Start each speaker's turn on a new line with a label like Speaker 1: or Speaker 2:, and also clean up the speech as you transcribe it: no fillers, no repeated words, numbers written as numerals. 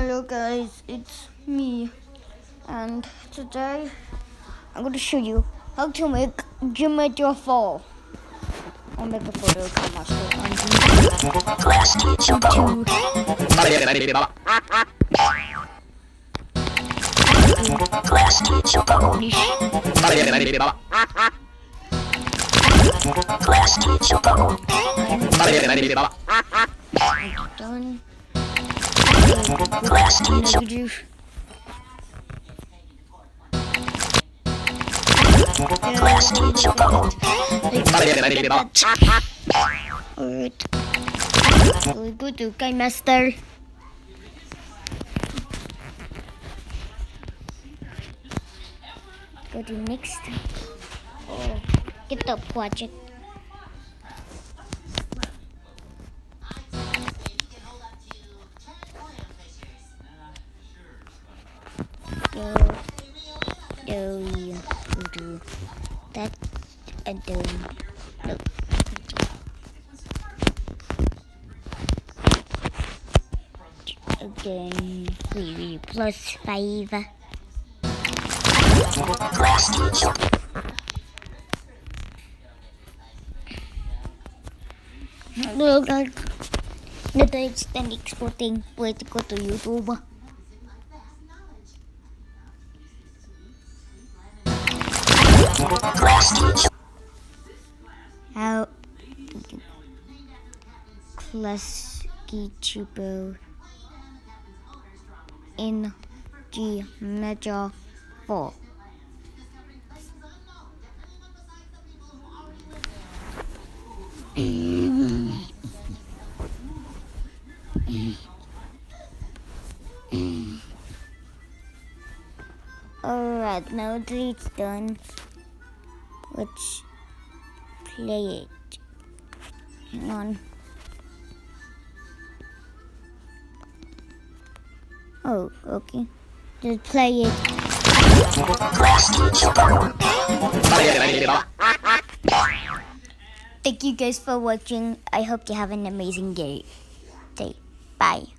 Speaker 1: Hello guys, it's me, and today I'm going to show you how to make Kinemaster fall. I'll make a photo of Kinemaster on YouTube. Done. Negative. Alright. We go to Kinemaster. Go to next. Oh, get the project. Do that and then no. Again, we plus 5. Look, the extend exporting. Wait to go to YouTube. How class Kichibo in G major 4. Alright, now that it's done, let's play it. Hang on. Oh, okay. Just play it. Thank you guys for watching. I hope you have an amazing day. Bye.